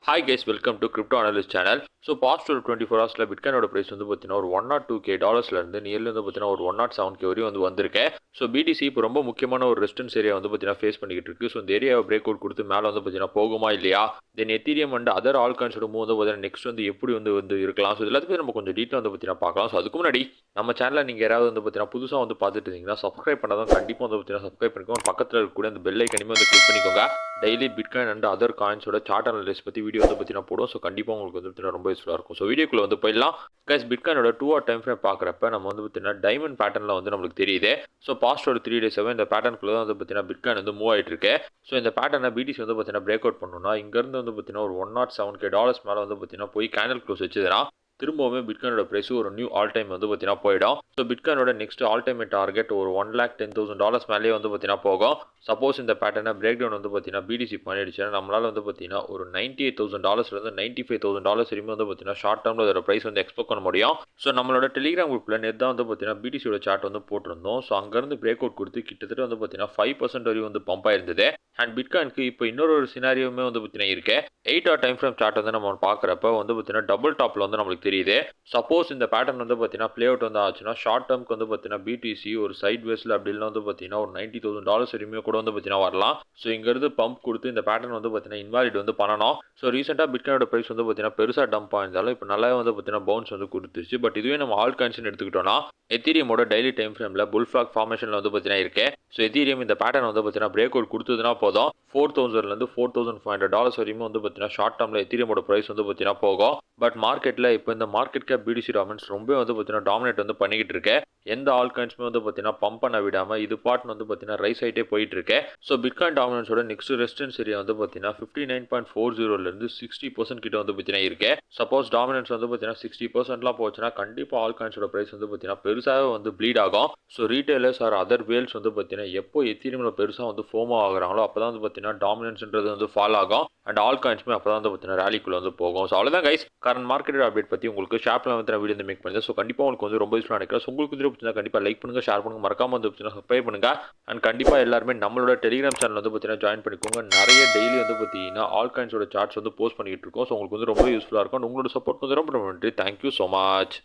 Hi guys, welcome to Crypto Analyst channel. So past ஒரு 24 ஹவர்ஸ்ல பிட்காயினோட price வந்து பார்த்தீங்கன்னா ஒரு 102K டாலர்ஸ்ல இருந்து நியர்லி வந்து பார்த்தீங்கன்னா ஒரு 107K வரையும் வந்து வந்திருக்கு. ஸோ பிடிசி இப்போ ரொம்ப முக்கியமான ஒரு ரெசிஸ்டன்ஸ் ஏரியா வந்து பார்த்தீங்கன்னா ஃபேஸ் பண்ணிக்கிட்டு இருக்கு. ஸோ இந்த ஏரியாவை பிரேக் அவுட் கொடுத்து மேலே வந்து பார்த்தீங்கன்னா போகுமா இல்லையா, then ethereum and other all காயின்ஸோட மூவ் வந்து பார்த்தீங்கன்னா நெக்ஸ்ட் வந்து எப்படி வந்து இருக்கலாம். ஸோ எல்லாத்துக்கும் நம்ம கொஞ்சம் டீட்டெயில் வந்து பார்த்தீங்கன்னா பார்க்கலாம். ஸோ அதுக்கு முன்னாடி நம்ம சேனலில் நீங்கள் யாராவது வந்து பார்த்தீங்கன்னா புதுசாக வந்து பார்த்துட்டு இருந்தீங்கன்னா சப்ஸ்கிரைப் பண்ணாதான் கண்டிப்பாக வந்து பார்த்தீங்கன்னா சப்ஸ்கிரைப் பண்ணிக்கோங்க. பக்கத்தில் இருக்கக்கூடிய அந்த பெல் ஐக்கனையுமே வந்து கிளிக் பண்ணிக்கோங்க. டெய்லி பிட்காயின் அண்ட் அதர் காயின்ஸோட சார்ட் அனலைஸ் பற்றி வீடியோ வந்து பார்த்தீங்கன்னா போடும். ஸோ கண்டிப்பாக உங்களுக்கு வந்து பார்த்தீங்கன்னா ரொம்ப யூஸ்ஃபுல்லாக இருக்கும். ஸோ வீடியோக்குள்ள வந்து போயிடலாம். கைஸ், பிட்காயினோட 2 hour டைம் ஃப்ரேம் பார்க்குறப்ப நம்ம வந்து பார்த்தீங்கன்னா டைமண்ட் பேட்டர்னில் வந்து நம்மளுக்கு தெரியுது. ஸோ பாஸ்ட் ஒரு 3 டேஸாகவே இந்த பேட்டர்னுக்குள்ள தான் வந்து பார்த்தீங்கன்னா பிட்காயின் வந்து மூவ் ஆகிட்டு இருக்கு. ஸோ இந்த பேட்டர்னை பிடிசி வந்து பார்த்தீங்கன்னா பிரேக் அவுட் பண்ணணும்னா இங்கேருந்து வந்து பார்த்தீங்கன்னா ஒரு 107K டாலர்ஸ் மேலே வந்து பார்த்தீங்கன்னா போய் கேண்டல் க்ளோஸ் வச்சுதுன்னா திரும்பவுமே பிட்காயினோட பிரைஸ் ஒரு நியூ ஆல் டைம் வந்து பார்த்தீங்கன்னா போயிடும். ஸோ பிட்காயினோட நெக்ஸ்ட் ஆல் டைம் டார்கெட் ஒரு $1,10,000 மேலேயே வந்து பார்த்தீங்கன்னா போகும். சப்போஸ் இந்த பேட்டர்னை பிரேக் டவுன் வந்து பார்த்தீங்கன்னா பிடிசி பண்ணிடுச்சுன்னா நம்மளால் வந்து பார்த்தீங்கன்னா ஒரு $98,000 $95,000 வரையும் வந்து பார்த்தீங்கன்னா ஷார்ட் டேர்மில் அதோட ப்ரைஸ் வந்து எக்ஸ்பெக்ட் பண்ண முடியும். ஸோ நம்மளோட டெலிகிராம் குரூப்பில் நேற்று தான் வந்து பார்த்தீங்கன்னா பிடிசியோட சார்ட் வந்து போட்டிருந்தோம். ஸோ அங்கேருந்து பிரேக் அவுட் கொடுத்து கிட்டத்தட்ட வந்து பார்த்தீங்கன்னா 5% வரையும் வந்து பம்ப் ஆயிருந்தது. அண்ட் பிட்காயினுக்கு இப்போ இன்னொரு சினாரியோமே வந்து பார்த்தீங்கன்னா இருக்கு. 8 hour டைம் ஃப்ரேம் சார்ட் வந்து நம்ம பார்க்குறப்ப வந்து பார்த்தீங்கன்னா டபுள் டாப்பில் வந்து நம்மளுக்கு தெரியுது. சப்போஸ் இந்த பேட்டர்ன் வந்து பார்த்தீங்கன்னா ப்ளே அவுட் வந்து ஆச்சுன்னா ஷார்ட் டேர்ம்க்கு வந்து பார்த்தீங்கன்னா பிடிசி ஒரு சைட் வேஸில் அப்படிலாம் வந்து பார்த்தீங்கன்னா ஒரு $90,000 வரையுமே கூட வந்து பார்த்தீங்கன்னா வரலாம். ஸோ இங்கேருந்து பம்ப் கொடுத்து இந்த பேட்டர்ன் வந்து பார்த்தீங்கன்னா இன்வாலிட் வந்து பண்ணணும். ஸோ ரீசெண்டாக பிட்காயினோட ப்ரைஸ் வந்து பார்த்தீங்கன்னா பெருசாக டம்ப் ஆயிருந்தாலும் இப்போ நல்லா வந்து பார்த்தீங்கன்னா பவுன்ஸ் வந்து கொடுத்துருச்சு. பட் இதுவே நம்ம ஆல் காயின்ஸ்னு எடுத்துக்கிட்டோம்னா எத்தீரியமோட டெய்லி டைம் ஃப்ரேமில் புல் ஃபிளாக் ஃபார்மேஷனில் வந்து பார்த்தீங்கன்னா இருக்கு. ஸோ எத்தீரியம் இந்த பேட்டர்ன் வந்து பார்த்தீங்கன்னா பிரேக் அவுட் கொடுத்ததுனா போதும் $4,000 $4,500 வரையும் வந்து பார்த்தீங்கன்னா ஷார்ட் டேர்மில் எத்தீரியமோட ப்ரைஸ் வந்து பார்த்தீங்கன்னா போகும். பட் மார்க்கெட்டில் இப்போ இந்த மார்க்கெட் கேப் பிடிசி டாமினன்ஸ் ரொம்ப வந்து பார்த்தீங்கன்னா டாமினேட் வந்து பண்ணிக்கிட்டு இருக்கு. எந்த ஆல் காயின்ஸுமே வந்து பார்த்தீங்கன்னா பம்ப் பண்ண விடாமல் இது பாட்டுன்னு வந்து பார்த்தீங்கன்னா ரைஸ் ஆகிட்டே போயிட்டு இருக்கு. ஸோ பிட்காயின் டாமினன்ஸோட நெக்ஸ்ட் ரெசிஸ்டன்ஸ் ஏரியா வந்து பார்த்தீங்கன்னா 59.40 60% கிட்ட வந்து பார்த்தீங்கன்னா இருக்கு. சப்போஸ் டாமினன்ஸ் வந்து பார்த்தீங்கன்னா 60%லாம் போச்சுன்னா கண்டிப்பாக ஆல் காயின்ஸோட ப்ரைஸ் வந்து பார்த்தீங்கன்னா பெருசாகவே வந்து ப்ளீட் ஆகும். So retailers or other whales வந்து பார்த்தீங்கன்னா எப்போ எத்தீரியமில் பெருசாக வந்து ஃபோமோ ஆகுறாங்களோ அப்போ தான் வந்து பார்த்தீங்கன்னா டாமினன்ஸ்ன்றது வந்து ஃபால் ஆகும். அண்ட் ஆல் காயின்ஸுமே அப்போ தான் வந்து பார்த்தீங்கன்னா ரேலிக்குள்ள வந்து போகும். ஸோ அவ்வளோதான் கைஸ், கரண்ட் மார்க்கெட் அப்டேட் பற்றி உங்களுக்கு ஷாப்பில் வந்து வீடியோ வந்து மேக் பண்ணுங்கள். ஸோ கண்டிப்பாக உங்களுக்கு வந்து ரொம்ப யூஸ்ஃபுல்லாக நினைக்கிறேன். ஸோ உங்களுக்கு வந்து பார்த்தீங்கன்னா கண்டிப்பாக லைக் பண்ணுங்கள், ஷேர் பண்ணுங்கள், மறக்காம வந்து பார்த்தீங்கன்னா சப்ஸ்கிரைப் பண்ணுங்கள். அண்ட் கண்டிப்பாக எல்லாருமே நம்மளோட டெலிகிராம் சேனல் வந்து பார்த்தீங்கன்னா ஜாயின் பண்ணிக்கோங்க. நிறைய டெய்லி வந்து பார்த்தீங்கன்னா ஆல் காயின்ஸோட சார்ட்ஸ் வந்து போஸ்ட் பண்ணிட்டு இருக்கோம். ஸோ உங்களுக்கு வந்து ரொம்ப யூஸ்ஃபுல்லாக இருக்கும். உங்களோட சப்போர்ட் வந்து ரொம்ப நன்றி. Thank you so much.